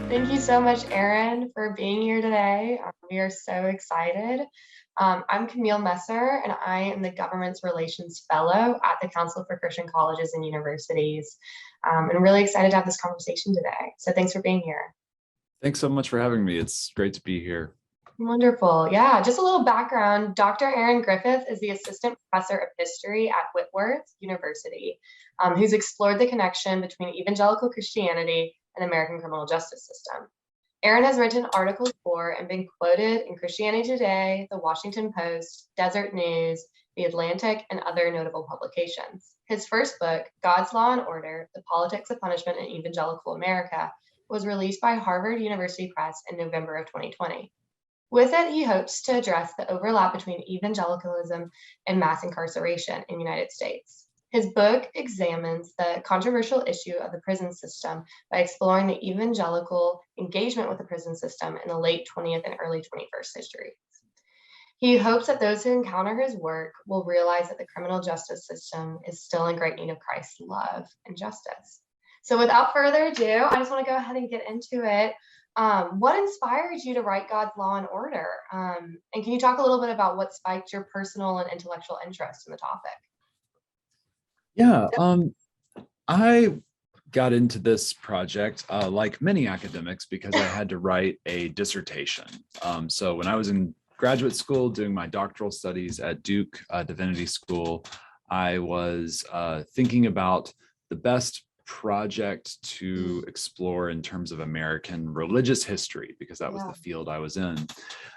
Thank you so much, Aaron, for being here today. We are so excited. I'm Camille Messer, and I am the Government Relations Fellow at the Council for Christian Colleges and Universities. And I'm really excited to have this conversation today. So thanks for being here. Thanks so much for having me. It's great to be here. Wonderful. Yeah, just a little background. Dr. Aaron Griffith is the Assistant Professor of History at Whitworth University, who's explored the connection between evangelical Christianity and the American criminal justice system. Aaron has written articles for and been quoted in Christianity Today, The Washington Post, Desert News, The Atlantic, and other notable publications. His first book, God's Law and Order, The Politics of Punishment in Evangelical America, was released by Harvard University Press in November of 2020. With it, he hopes to address the overlap between evangelicalism and mass incarceration in the United States. His book examines the controversial issue of the prison system by exploring the evangelical engagement with the prison system in the late 20th and early 21st centuries. He hopes that those who encounter his work will realize that the criminal justice system is still in great need of Christ's love and justice. So without further ado, I just want to go ahead and get into it. What inspired you to write God's Law and Order? And can you talk a little bit about what spiked your personal and intellectual interest in the topic? Yeah, I got into this project like many academics because I had to write a dissertation. So when I was in graduate school doing my doctoral studies at Duke Divinity School, I was thinking about the best project to explore in terms of American religious history, because that was the field I was in.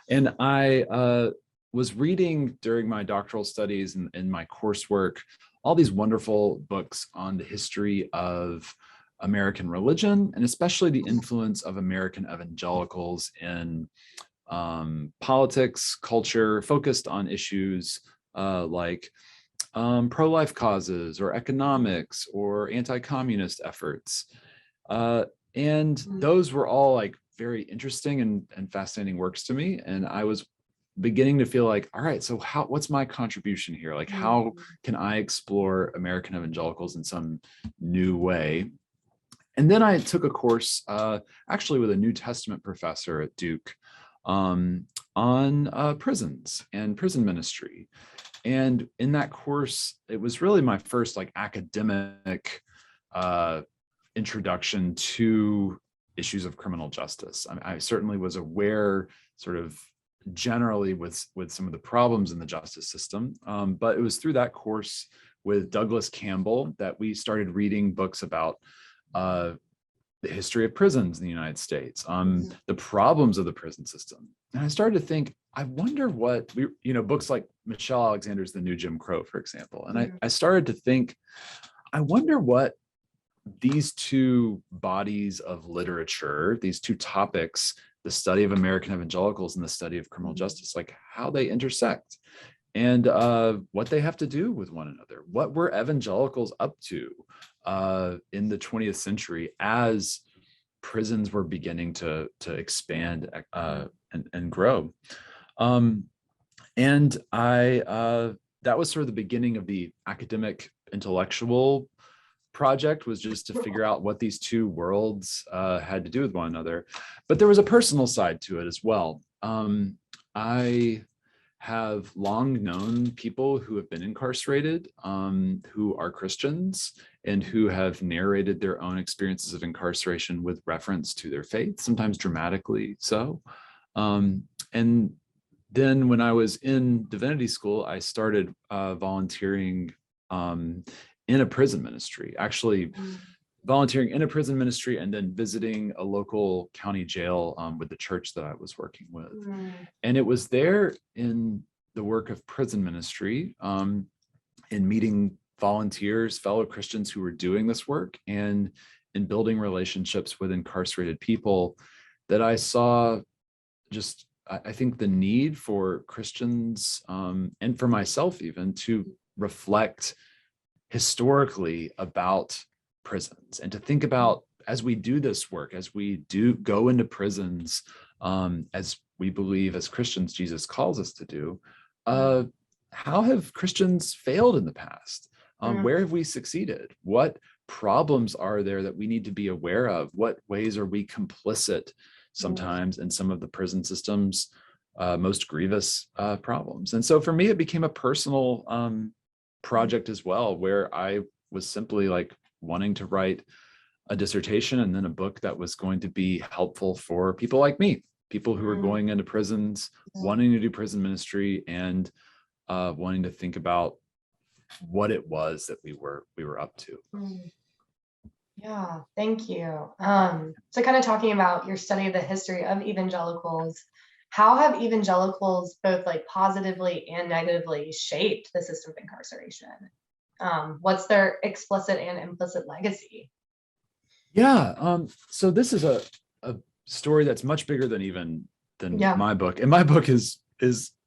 And I was reading during my doctoral studies and in my coursework all these wonderful books on the history of American religion, and especially the influence of American evangelicals in politics, culture, focused on issues like pro-life causes or economics or anti-communist efforts. And those were all like very interesting and fascinating works to me. And I was beginning to feel like, all right, so what's my contribution here? Like, how can I explore American evangelicals in some new way? And then I took a course actually with a New Testament professor at Duke on prisons and prison ministry. And in that course, it was really my first like academic introduction to issues of criminal justice. I certainly was aware sort of generally with some of the problems in the justice system, but it was through that course with Douglas Campbell that we started reading books about the history of prisons in the United States, the problems of the prison system. And I started to think, I wonder what books like Michelle Alexander's The New Jim Crow, for example. And I started to think, I wonder what these two bodies of literature, these two topics, the study of American evangelicals and the study of criminal justice, like how they intersect and what they have to do with one another. What were evangelicals up to in the 20th century as prisons were beginning to expand and grow? And that was sort of the beginning of the academic intellectual project, was just to figure out what these two worlds had to do with one another. But there was a personal side to it as well. I have long known people who have been incarcerated, who are Christians and who have narrated their own experiences of incarceration with reference to their faith, sometimes dramatically so. And then when I was in divinity school, I started volunteering in a prison ministry, actually volunteering in a prison ministry and then visiting a local county jail with the church that I was working with. And it was there in the work of prison ministry, in meeting volunteers, fellow Christians who were doing this work, and in building relationships with incarcerated people, that I saw just, I think, the need for Christians and for myself even to reflect historically about prisons and to think about, as we do this work, as we do go into prisons, as we believe as Christians Jesus calls us to do, how have Christians failed in the past? Where have we succeeded? What problems are there that we need to be aware of? What ways are we complicit sometimes in some of the prison system's most grievous problems? And so for me, it became a personal project as well, where I was simply like wanting to write a dissertation and then a book that was going to be helpful for people like me, people who are going into prisons, wanting to do prison ministry, and wanting to think about what it was that we were up to. Yeah, thank you. So kind of talking about your study of the history of evangelicals, how have evangelicals both like positively and negatively shaped the system of incarceration? What's their explicit and implicit legacy? Yeah, so this is a story that's much bigger than my book, and my book is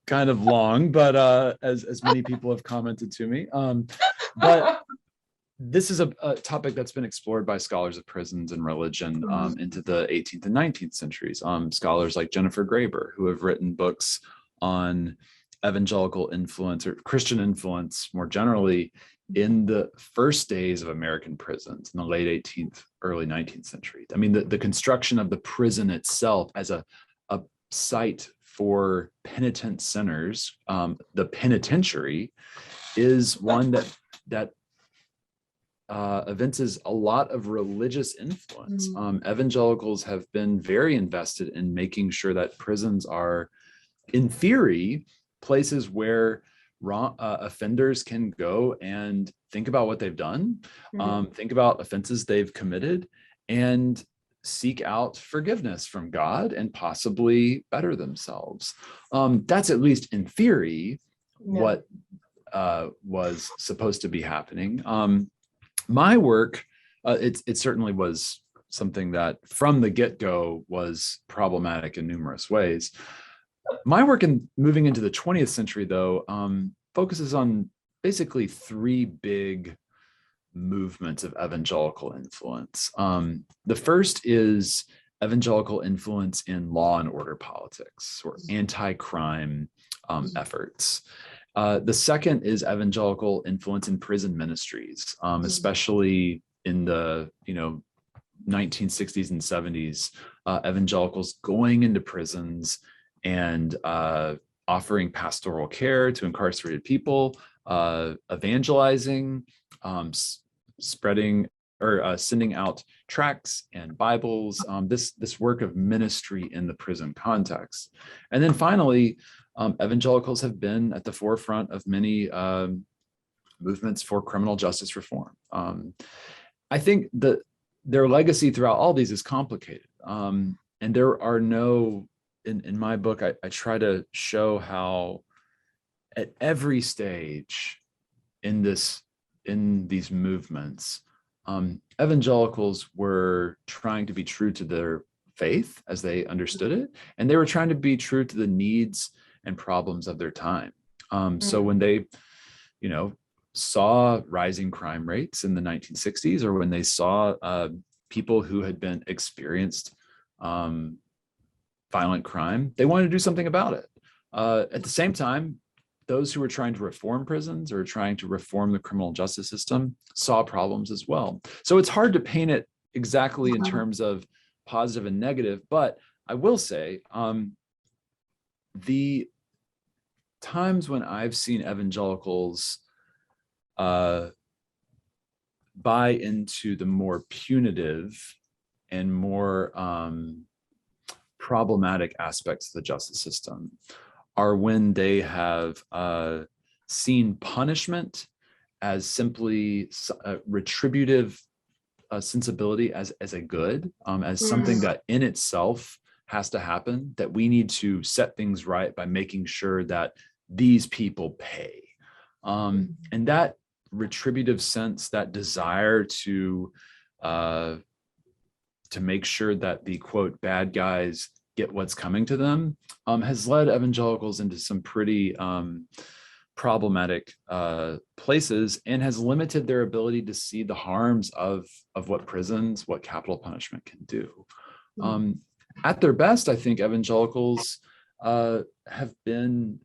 kind of long, but as many people have commented to me, but this is a topic that's been explored by scholars of prisons and religion into the 18th and 19th centuries. Scholars like Jennifer Graber, who have written books on evangelical influence or Christian influence more generally in the first days of American prisons in the late 18th, early 19th century. I mean, the construction of the prison itself as a site for penitent sinners, the penitentiary, is one that evinces a lot of religious influence. Evangelicals have been very invested in making sure that prisons are, in theory, places where offenders can go and think about what they've done, think about offenses they've committed, and seek out forgiveness from God and possibly better themselves. That's at least in theory what was supposed to be happening. My work, it certainly was something that from the get-go was problematic in numerous ways. My work in moving into the 20th century, though, focuses on basically three big movements of evangelical influence. The first is evangelical influence in law and order politics or anti-crime efforts. The second is evangelical influence in prison ministries, especially in the 1960s and 70s, evangelicals going into prisons and offering pastoral care to incarcerated people, evangelizing, spreading or sending out tracts and Bibles, this work of ministry in the prison context. And then finally, evangelicals have been at the forefront of many movements for criminal justice reform. I think that their legacy throughout all these is complicated. And there are no, in my book, I try to show how at every stage in these movements, evangelicals were trying to be true to their faith as they understood it, and they were trying to be true to the needs and problems of their time. So when they, saw rising crime rates in the 1960s, or when they saw people who had been experienced violent crime, they wanted to do something about it. At the same time, those who were trying to reform prisons or trying to reform the criminal justice system saw problems as well. So it's hard to paint it exactly in terms of positive and negative, but I will say the times when I've seen evangelicals buy into the more punitive and more problematic aspects of the justice system are when they have seen punishment as simply a retributive sensibility as a good, as something that in itself has to happen, that we need to set things right by making sure that these people pay. And that retributive sense, that desire to make sure that the quote bad guys get what's coming to them, has led evangelicals into some pretty problematic places, and has limited their ability to see the harms of what capital punishment can do. At their best, I think evangelicals have been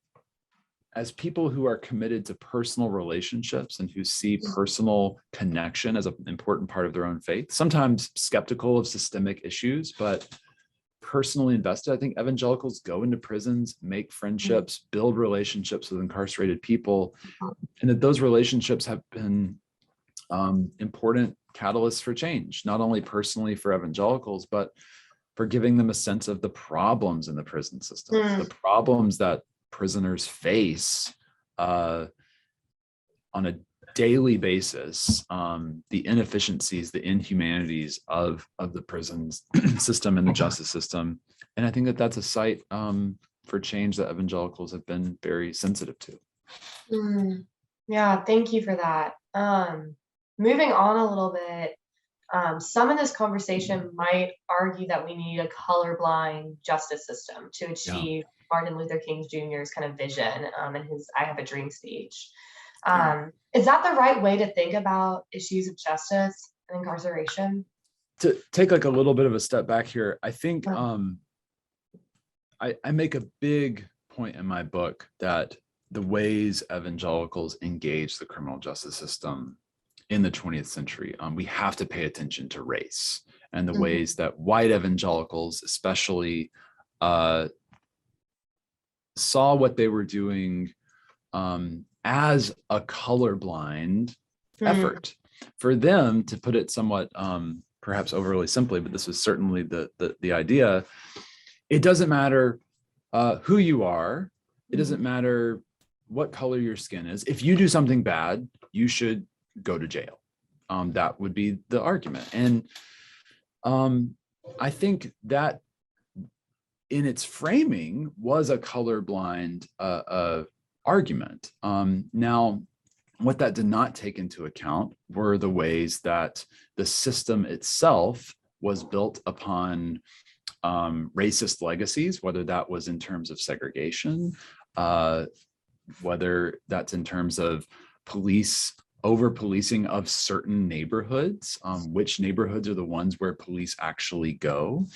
as people who are committed to personal relationships and who see personal connection as an important part of their own faith, sometimes skeptical of systemic issues, but personally invested, I think evangelicals go into prisons, make friendships, build relationships with incarcerated people, and that those relationships have been important catalysts for change, not only personally for evangelicals, but for giving them a sense of the problems in the prison system, the problems that prisoners face on a daily basis, the inefficiencies, the inhumanities of the prisons system and the justice system. And I think that that's a site for change that evangelicals have been very sensitive to. Yeah, thank you for that. Moving on a little bit, some in this conversation might argue that we need a colorblind justice system to achieve Martin Luther King Jr.'s kind of vision in his I Have a Dream speech. Is that the right way to think about issues of justice and incarceration? To take like a little bit of a step back here, I think I make a big point in my book that the ways evangelicals engage the criminal justice system in the 20th century, we have to pay attention to race and the ways that white evangelicals especially saw what they were doing as a colorblind effort. For them, to put it somewhat perhaps overly simply, but this was certainly the idea, it doesn't matter who you are, it doesn't matter what color your skin is. If you do something bad, you should go to jail. That would be the argument. And I think that in its framing was a colorblind argument. Now, what that did not take into account were the ways that the system itself was built upon racist legacies, whether that was in terms of segregation, whether that's in terms of over-policing of certain neighborhoods, which neighborhoods are the ones where police actually go,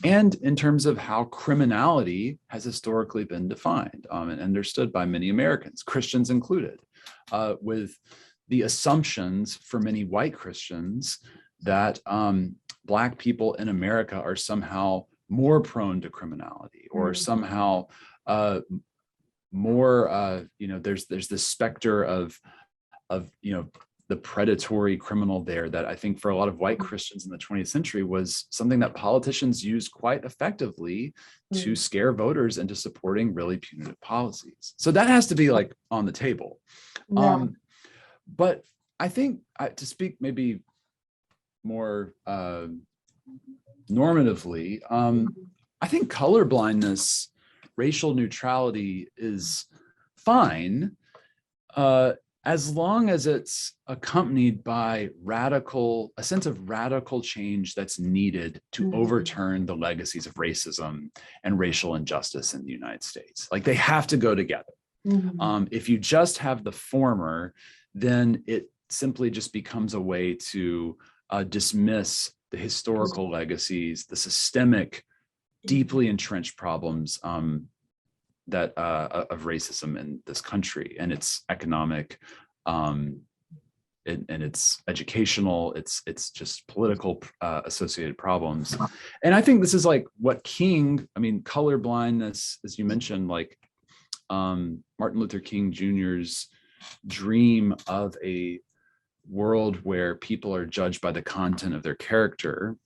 and in terms of how criminality has historically been defined and understood by many Americans, Christians included, with the assumptions for many white Christians that Black people in America are somehow more prone to criminality or somehow more, there's this specter of the predatory criminal there that I think for a lot of white Christians in the 20th century was something that politicians used quite effectively to scare voters into supporting really punitive policies. So that has to be like on the table. But I think to speak maybe more normatively, I think colorblindness, racial neutrality is fine as long as it's accompanied by a sense of radical change that's needed to overturn the legacies of racism and racial injustice in the United States. Like they have to go together. If you just have the former, then it simply just becomes a way to dismiss the historical legacies, the systemic, deeply entrenched problems that of racism in this country and its economic and its educational, it's just political associated problems. And I think this is like what colorblindness, as you mentioned, like Martin Luther King Jr.'s dream of a world where people are judged by the content of their character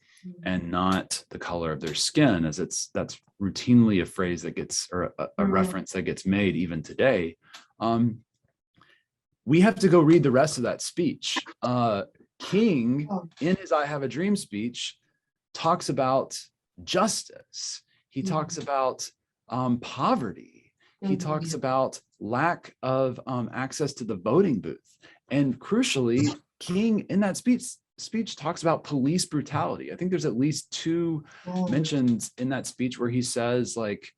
and not the color of their skin, as that's routinely a phrase that gets, or a reference that gets made even today. We have to go read the rest of that speech. King, in his I Have a Dream speech, talks about justice. He talks about poverty. He talks about lack of access to the voting booth. And crucially, King in that speech talks about police brutality. I think there's at least two mentions in that speech where he says like,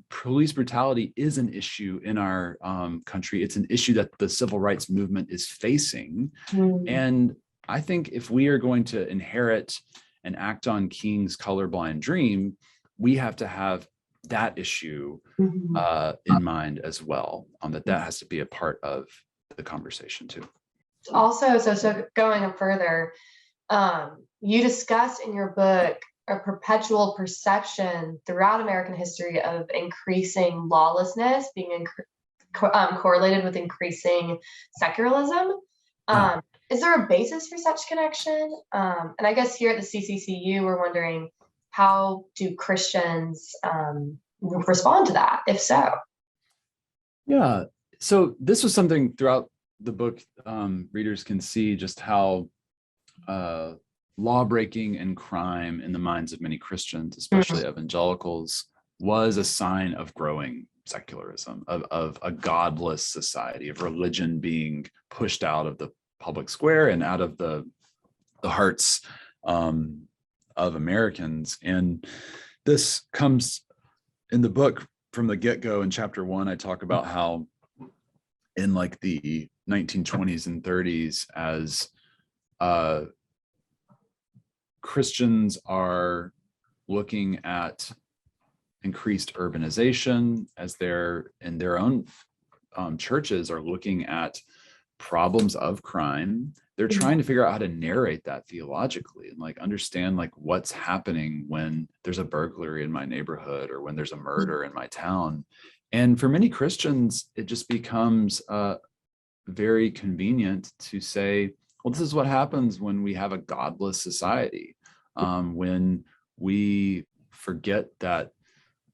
police brutality is an issue in our country. It's an issue that the civil rights movement is facing. And I think if we are going to inherit and act on King's colorblind dream, we have to have that issue Mhm. in mind as well, that has to be a part of the conversation too. Also, so going further, you discuss in your book a perpetual perception throughout American history of increasing lawlessness being correlated with increasing secularism. Yeah. Is there a basis for such connection? And I guess here at the CCCU, we're wondering, how do Christians respond to that, if so? Yeah. So this was something throughout the book, readers can see just how law breaking and crime in the minds of many Christians, especially evangelicals, was a sign of growing secularism, of a godless society, of religion being pushed out of the public square and out of the hearts of Americans. And this comes in the book from the get-go. In chapter 1, I talk about how in like the 1920s and 30s, as Christians are looking at increased urbanization, as they're in their own churches are looking at problems of crime, they're trying to figure out how to narrate that theologically and like understand like what's happening when there's a burglary in my neighborhood or when there's a murder in my town. And for many Christians, it just becomes very convenient to say, well, this is what happens when we have a godless society, when we forget that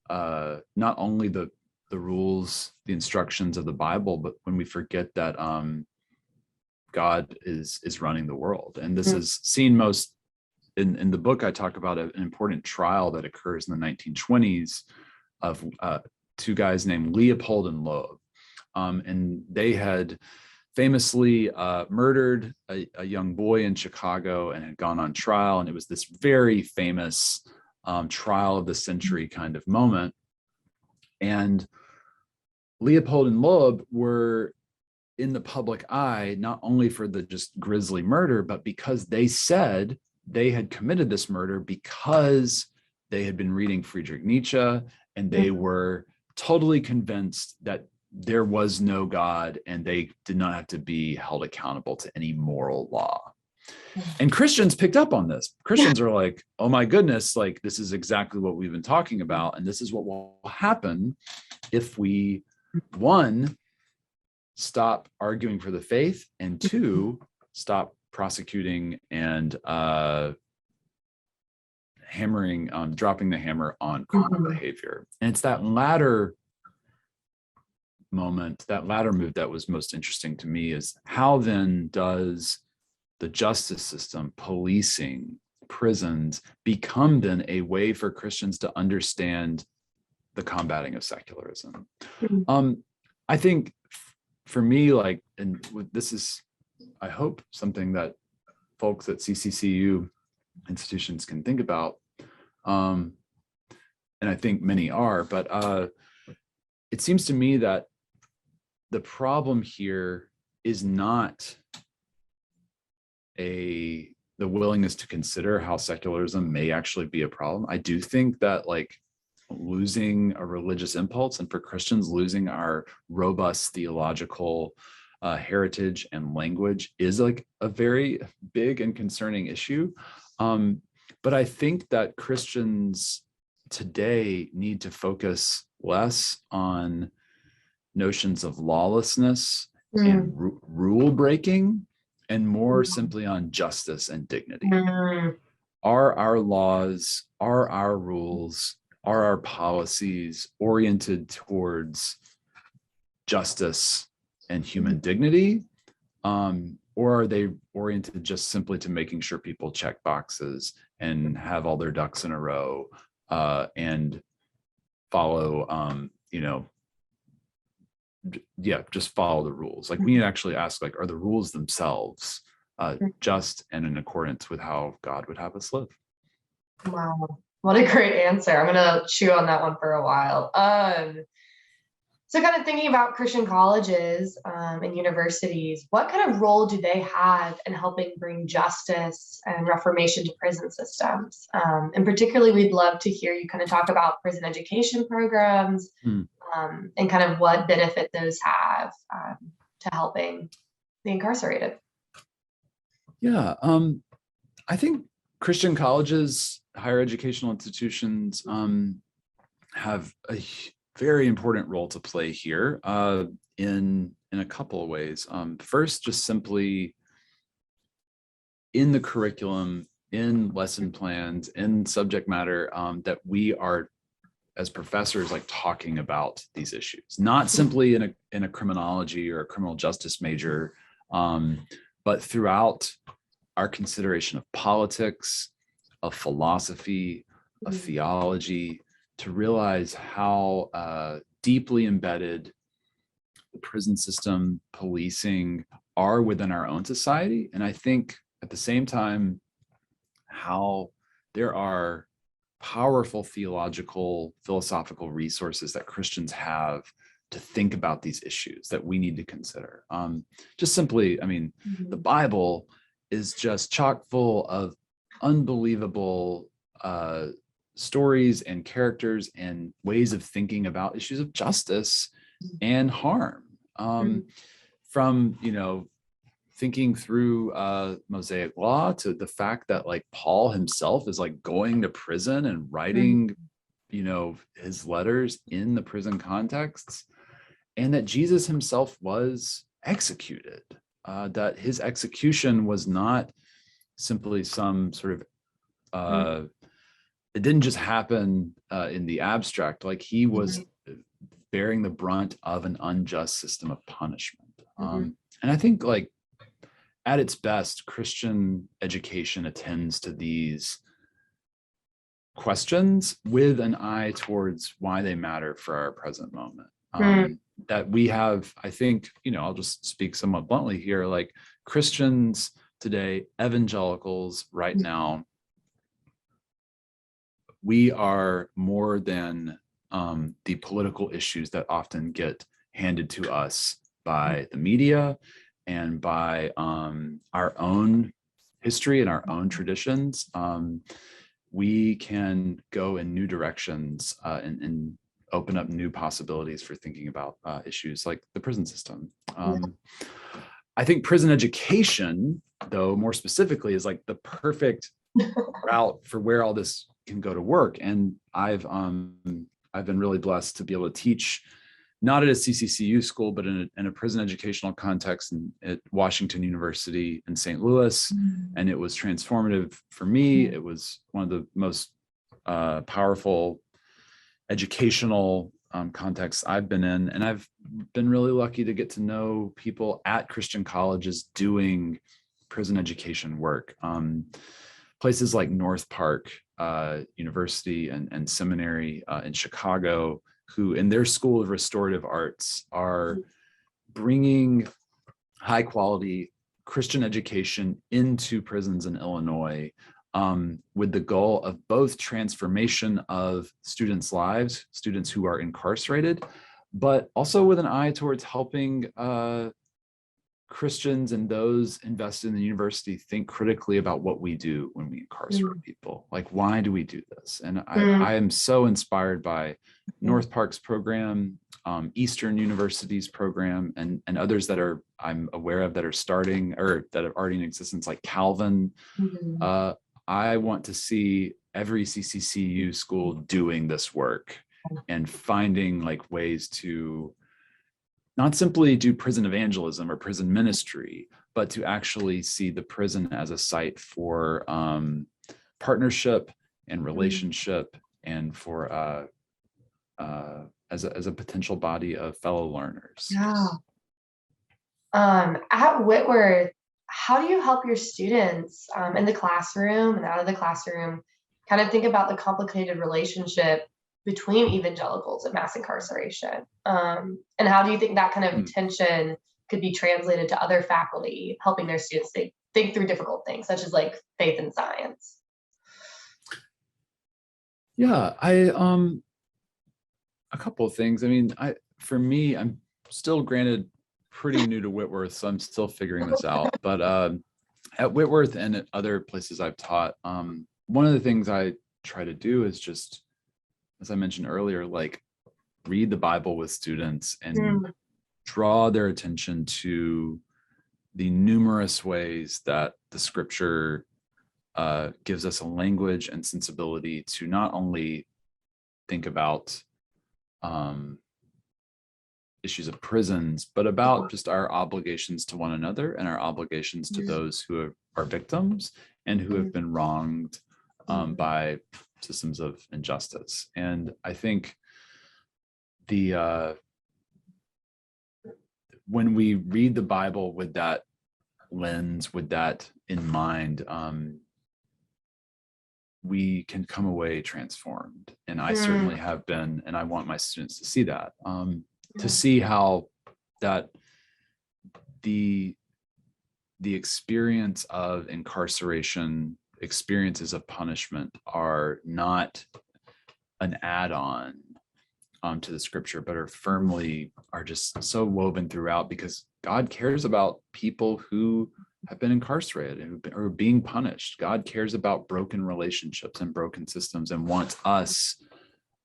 not only the rules, the instructions of the Bible, but when we forget that God is running the world. And this is seen most in the book. I talk about an important trial that occurs in the 1920s of two guys named Leopold and Loeb. And they had famously murdered a young boy in Chicago and had gone on trial. And it was this very famous trial of the century kind of moment. And Leopold and Loeb were in the public eye, not only for the just grisly murder, but because they said they had committed this murder because they had been reading Friedrich Nietzsche, and they were totally convinced that there was no God and they did not have to be held accountable to any moral law. And Christians picked up on this. Christians are like, oh my goodness, like this is exactly what we've been talking about. And this is what will happen if we, one, stop arguing for the faith, and two, stop prosecuting and dropping the hammer on criminal behavior. And it's that latter moment, that latter move that was most interesting to me, is how then does the justice system, policing, prisons become then a way for Christians to understand the combating of secularism? I think for me, like, and this is, I hope, something that folks at CCCU institutions can think about, and I think many are, but it seems to me that the problem here is not the willingness to consider how secularism may actually be a problem. I do think that like losing a religious impulse, and for Christians losing our robust theological heritage and language, is like a very big and concerning issue. But I think that Christians today need to focus less on notions of lawlessness and rule breaking, and more simply on justice and dignity. Are our laws, are our rules, are our policies oriented towards justice and human dignity? Or are they oriented just simply to making sure people check boxes and have all their ducks in a row and follow, just follow the rules? Like, we need to actually ask, like, are the rules themselves just and in accordance with how God would have us live? Wow, what a great answer. I'm gonna chew on that one for a while. So kind of thinking about Christian colleges and universities, what kind of role do they have in helping bring justice and reformation to prison systems? And particularly, we'd love to hear you kind of talk about prison education programs and kind of what benefit those have to helping the incarcerated. Yeah, I think Christian colleges, higher educational institutions have a very important role to play here in a couple of ways. First, just simply in the curriculum, in lesson plans, in subject matter that we are, as professors, like talking about these issues, not simply in a criminology or a criminal justice major, but throughout our consideration of politics, of philosophy, of theology, to realize how deeply embedded the prison system, policing are within our own society. And I think at the same time, how there are powerful theological, philosophical resources that Christians have to think about these issues that we need to consider. Just simply, I mean, the Bible is just chock full of unbelievable stories and characters and ways of thinking about issues of justice and harm. From, thinking through Mosaic law to the fact that like Paul himself is like going to prison and writing, his letters in the prison contexts, and that Jesus himself was executed, that his execution was not simply some sort of it didn't just happen in the abstract, like he was bearing the brunt of an unjust system of punishment. And I think like at its best, Christian education attends to these questions with an eye towards why they matter for our present moment. That we have, I think, I'll just speak somewhat bluntly here, like Christians today, evangelicals right now, we are more than the political issues that often get handed to us by the media and by our own history and our own traditions. We can go in new directions and open up new possibilities for thinking about issues like the prison system. I think prison education, though, more specifically, is like the perfect route for where all this can go to work. And I've been really blessed to be able to teach, not at a CCCU school, but in a prison educational context at Washington University in St. Louis. And it was transformative for me. It was one of the most powerful educational contexts I've been in. And I've been really lucky to get to know people at Christian colleges doing prison education work. Places like North Park University and Seminary in Chicago, who in their School of Restorative Arts are bringing high quality Christian education into prisons in Illinois with the goal of both transformation of students' lives, students who are incarcerated, but also with an eye towards helping Christians and those invested in the university think critically about what we do when we incarcerate people. Like, why do we do this? And I am so inspired by North Park's program, Eastern University's program, and others that I'm aware of that are starting or that are already in existence, like Calvin. I want to see every CCCU school doing this work and finding like ways to not simply do prison evangelism or prison ministry, but to actually see the prison as a site for partnership and relationship, and for as a potential body of fellow learners. Yeah. At Whitworth, how do you help your students in the classroom and out of the classroom kind of think about the complicated relationship between evangelicals and mass incarceration? And how do you think that kind of tension could be translated to other faculty, helping their students think through difficult things, such as like faith and science? Yeah, a couple of things. I mean, for me, I'm still granted pretty new to Whitworth, so I'm still figuring this out. But at Whitworth and at other places I've taught, one of the things I try to do is just, as I mentioned earlier, like read the Bible with students and draw their attention to the numerous ways that the scripture gives us a language and sensibility to not only think about issues of prisons, but about just our obligations to one another and our obligations to those who are victims and who have been wronged by systems of injustice. And I think when we read the Bible with that lens, with that in mind, we can come away transformed. And I certainly have been, and I want my students to see that, to see how that the experience of incarceration, experiences of punishment are not an add-on to the scripture, but are just so woven throughout, because God cares about people who have been incarcerated and are being punished. God cares about broken relationships and broken systems and wants us,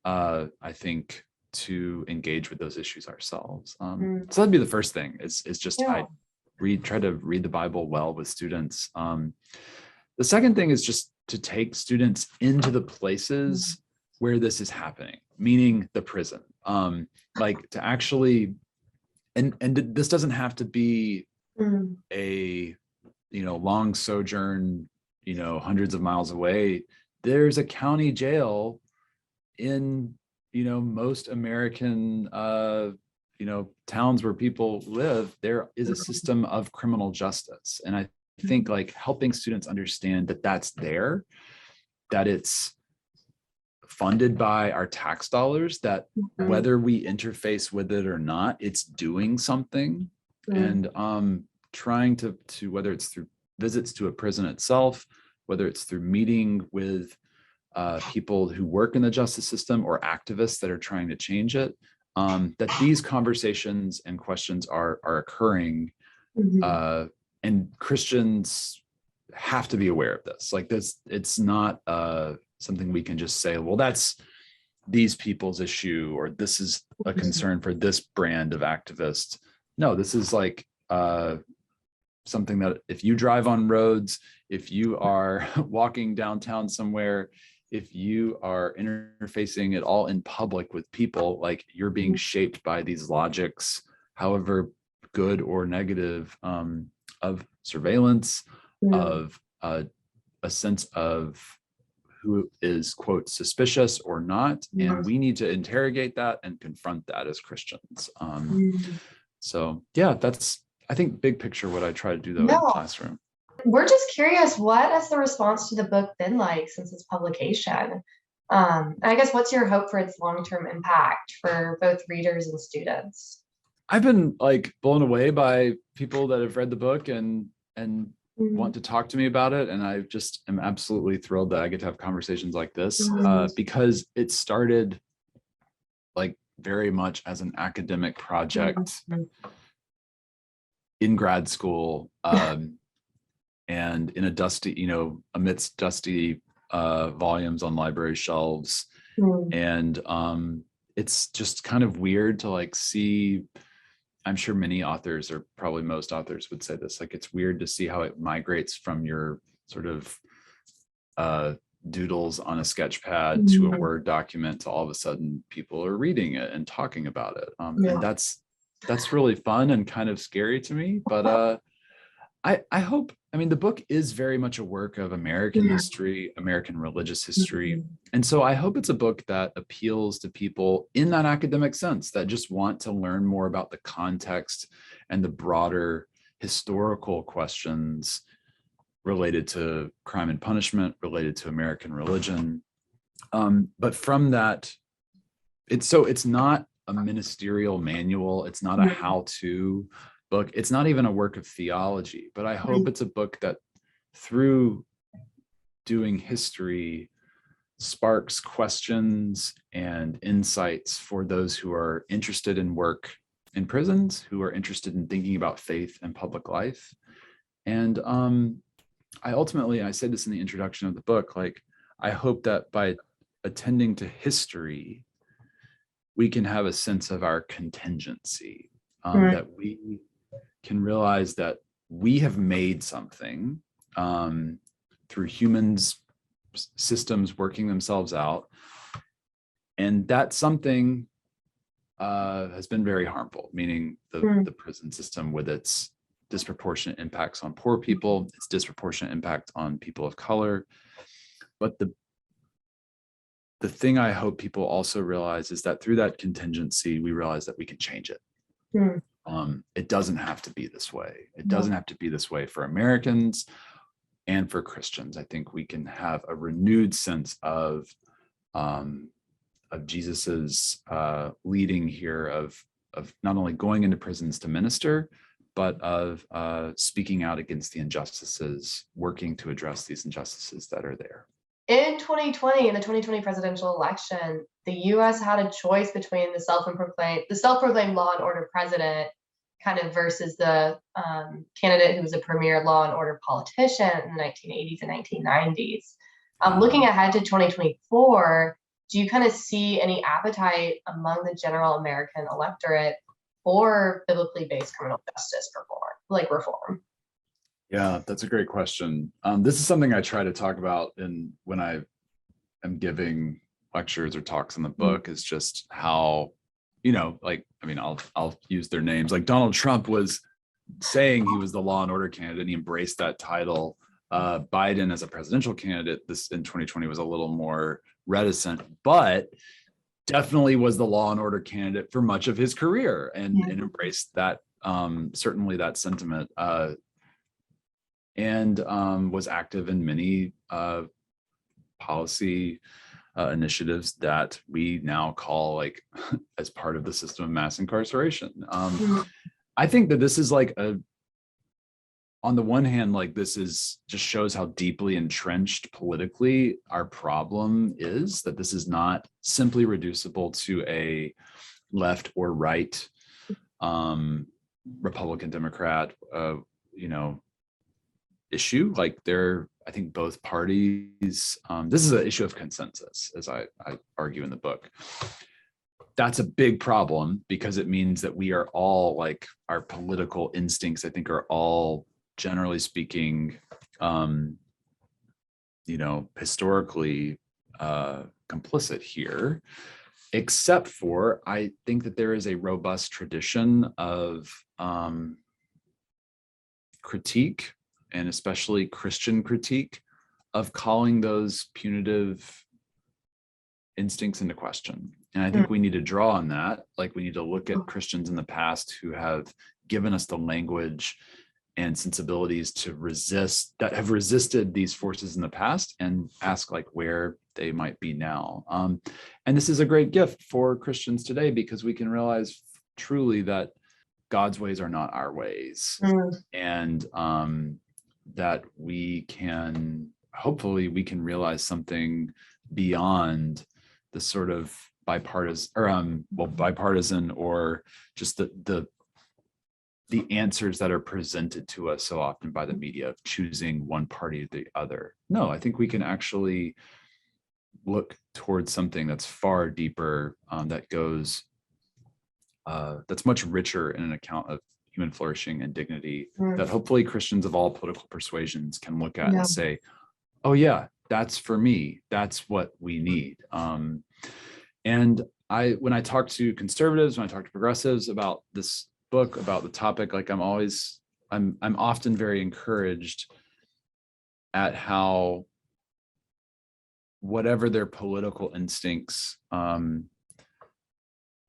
I think, to engage with those issues ourselves. So that'd be the first thing is just I try to read the Bible well with students. The second thing is just to take students into the places where this is happening, meaning the prison. Like to actually, and this doesn't have to be a long sojourn, hundreds of miles away. There's a county jail in most American towns where people live. There is a system of criminal justice, and I think like helping students understand that that's there, that it's funded by our tax dollars, that whether we interface with it or not, it's doing something. And trying to whether it's through visits to a prison itself, whether it's through meeting with people who work in the justice system or activists that are trying to change it, that these conversations and questions are occurring, and Christians have to be aware of this. Like this, it's not something we can just say, well, that's these people's issue, or this is a concern for this brand of activists. No, this is like something that if you drive on roads, if you are walking downtown somewhere, if you are interfacing at all in public with people, like you're being shaped by these logics, however good or negative, of surveillance, of a sense of who is, quote, suspicious or not. And we need to interrogate that and confront that as Christians. So yeah, that's, I think, big picture what I try to do though in the classroom. We're just curious, what has the response to the book been like since its publication? I guess what's your hope for its long-term impact for both readers and students? I've been like blown away by people that have read the book and want to talk to me about it. And I just am absolutely thrilled that I get to have conversations like this, because it started like very much as an academic project in grad school, and in a dusty, amidst dusty volumes on library shelves. And it's just kind of weird to like see, I'm sure many authors, or probably most authors would say this, like it's weird to see how it migrates from your sort of doodles on a sketch pad to a Word document to all of a sudden people are reading it and talking about it. And that's really fun and kind of scary to me. But I hope, the book is very much a work of American history, American religious history. And so I hope it's a book that appeals to people in that academic sense, that just want to learn more about the context and the broader historical questions related to crime and punishment, related to American religion. But from that, it's not a ministerial manual. It's not a how-to book. It's not even a work of theology, but I hope it's a book that through doing history sparks questions and insights for those who are interested in work in prisons, who are interested in thinking about faith and public life. And I said this in the introduction of the book, like, I hope that by attending to history, we can have a sense of our contingency, that we can realize that we have made something through humans, systems working themselves out. And that something has been very harmful, meaning the prison system with its disproportionate impacts on poor people, its disproportionate impact on people of color. But the thing I hope people also realize is that through that contingency, we realize that we can change it. It doesn't have to be this way. It doesn't have to be this way for Americans and for Christians. I think we can have a renewed sense of Jesus's leading here of not only going into prisons to minister, but of speaking out against the injustices, working to address these injustices that are there. In 2020, in the 2020 presidential election, the U.S. had a choice between the self-proclaimed law and order president kind of versus the candidate who was a premier law and order politician in the 1980s and 1990s. Looking ahead to 2024, do you kind of see any appetite among the general American electorate for biblically based criminal justice reform? Yeah, that's a great question. This is something I try to talk about when I am giving lectures or talks in the book, is just how, I'll use their names. Like Donald Trump was saying he was the law and order candidate, and he embraced that title. Biden as a presidential candidate this in 2020 was a little more reticent, but definitely was the law and order candidate for much of his career and embraced that, certainly that sentiment. And was active in many policy initiatives that we now call like as part of the system of mass incarceration. I think that this is like on the one hand, like this is just shows how deeply entrenched politically our problem is, that this is not simply reducible to a left or right, Republican, Democrat, issue. Like I think both parties, this is an issue of consensus, as I argue in the book. That's a big problem because it means that we are all, like, our political instincts, I think, are all, generally speaking, historically complicit here, except for I think that there is a robust tradition of critique, and especially Christian critique, of calling those punitive instincts into question. And I think we need to draw on that. Like, we need to look at Christians in the past who have given us the language and sensibilities to resist, that have resisted these forces in the past, and ask like where they might be now. And this is a great gift for Christians today, because we can realize truly that God's ways are not our ways. And that hopefully we can realize something beyond the sort of bipartisan or just the answers that are presented to us so often by the media, of choosing one party or the other. No, I think we can actually look towards something that's far deeper, that's much richer in an account of human flourishing and dignity, that hopefully Christians of all political persuasions can look at and say, oh yeah, that's for me. That's what we need. And when I talk to conservatives, when I talk to progressives about this book, about the topic, like I'm often very encouraged at how, whatever their political instincts,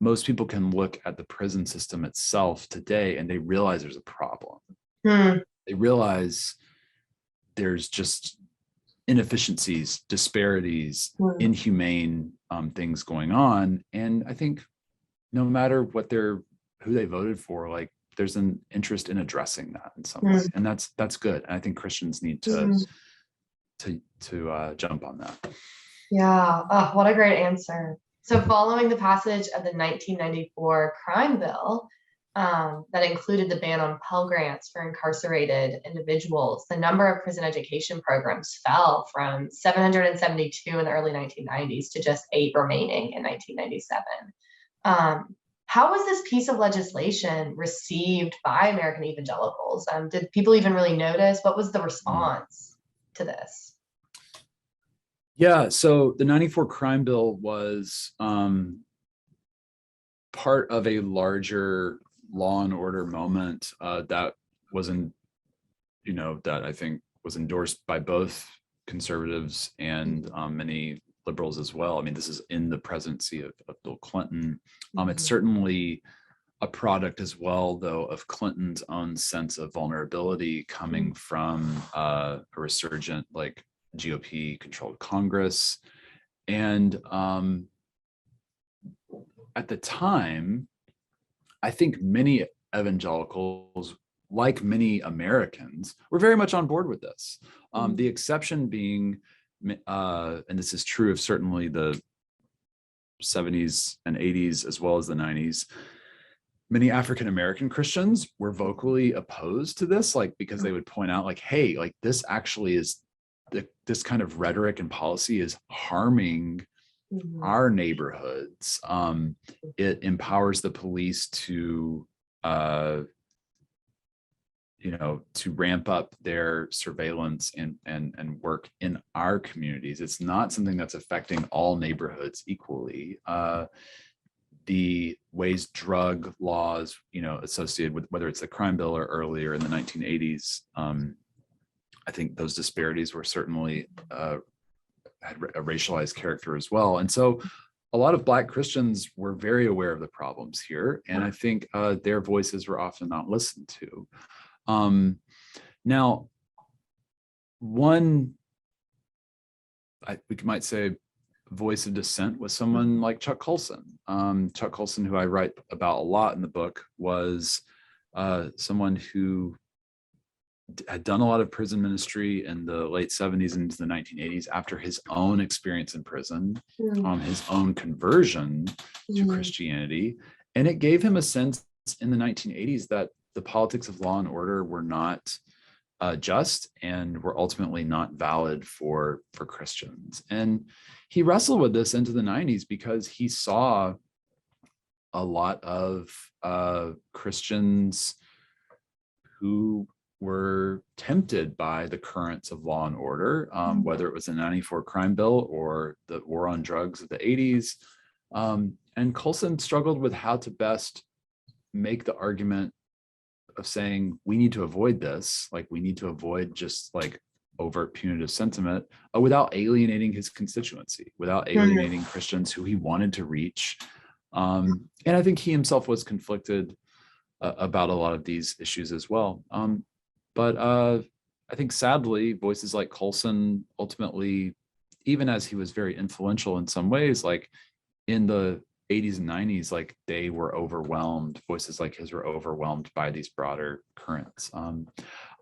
most people can look at the prison system itself today and they realize there's a problem. They realize there's just inefficiencies, disparities, inhumane things going on. And I think no matter who they voted for, like, there's an interest in addressing that in some way. And that's good. And I think Christians need to jump on that. Yeah, oh, what a great answer. So, following the passage of the 1994 crime bill that included the ban on Pell Grants for incarcerated individuals, the number of prison education programs fell from 772 in the early 1990s to just 8 remaining in 1997. How was this piece of legislation received by American evangelicals? Did people even really notice? What was the response to this? Yeah, so the 94 crime bill was part of a larger law and order moment that wasn't, that I think was endorsed by both conservatives and many liberals as well. I mean, this is in the presidency of Bill Clinton. It's certainly a product as well, though, of Clinton's own sense of vulnerability coming from a resurgent like GOP controlled Congress. And at the time, I think many evangelicals, like many Americans, were very much on board with this. The exception being, and this is true of certainly the 70s and 80s, as well as the 90s, many African-American Christians were vocally opposed to this, like, because they would point out like, hey, like this actually is this kind of rhetoric and policy is harming our neighborhoods. It empowers the police to to ramp up their surveillance and work in our communities. It's not something that's affecting all neighborhoods equally. The ways drug laws, associated with whether it's the crime bill or earlier in the 1980s, I think those disparities were certainly had a racialized character as well. And so a lot of Black Christians were very aware of the problems here. And I think their voices were often not listened to. Now, one, we might say, voice of dissent was someone like Chuck Colson. Chuck Colson, who I write about a lot in the book, was someone who had done a lot of prison ministry in the late 70s and into the 1980s after his own experience in prison, his own conversion to Christianity. And it gave him a sense in the 1980s that the politics of law and order were not just and were ultimately not valid for Christians. And he wrestled with this into the 90s because he saw a lot of Christians who were tempted by the currents of law and order, whether it was the 94 crime bill or the war on drugs of the 80s. And Colson struggled with how to best make the argument of saying, we need to avoid this, like we need to avoid just like overt punitive sentiment without alienating his constituency, without alienating Christians who he wanted to reach. And I think he himself was conflicted about a lot of these issues as well. But I think sadly, voices like Colson ultimately, even as he was very influential in some ways, like in the 80s and 90s, like they were overwhelmed, voices like his were overwhelmed by these broader currents.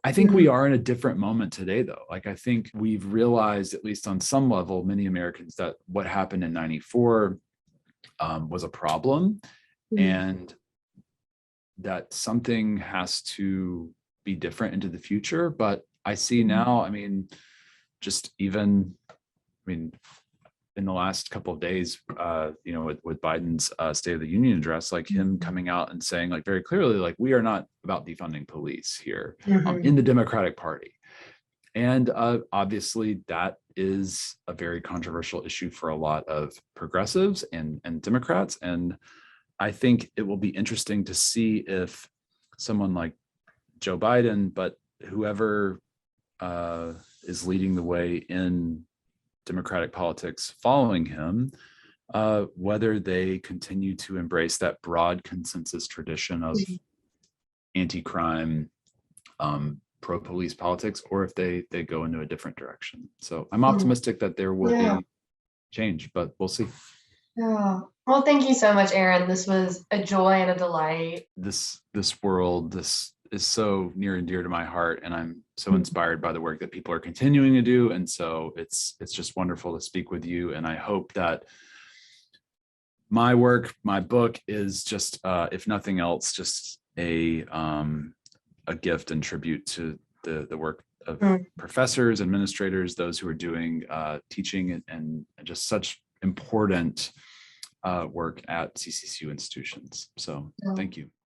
I think we are in a different moment today, though. Like, I think we've realized, at least on some level, many Americans, that what happened in 94 was a problem and that something has to be different into the future. But I see now, I mean, just even, in the last couple of days, with Biden's State of the Union address, like him coming out and saying, like, very clearly, like, we are not about defunding police here in the Democratic Party. And obviously that is a very controversial issue for a lot of progressives and Democrats. And I think it will be interesting to see if someone like Joe Biden, but whoever is leading the way in Democratic politics following him, whether they continue to embrace that broad consensus tradition of anti-crime, pro-police politics, or if they go into a different direction. So I'm optimistic that there will be change, but we'll see. Yeah. Well, thank you so much, Aaron. This was a joy and a delight. This world, this is so near and dear to my heart, and I'm so inspired by the work that people are continuing to do. And so it's just wonderful to speak with you. And I hope that my work, my book is just, if nothing else, just a gift and tribute to the work of professors, administrators, those who are doing teaching and just such important work at CCCU institutions. So thank you.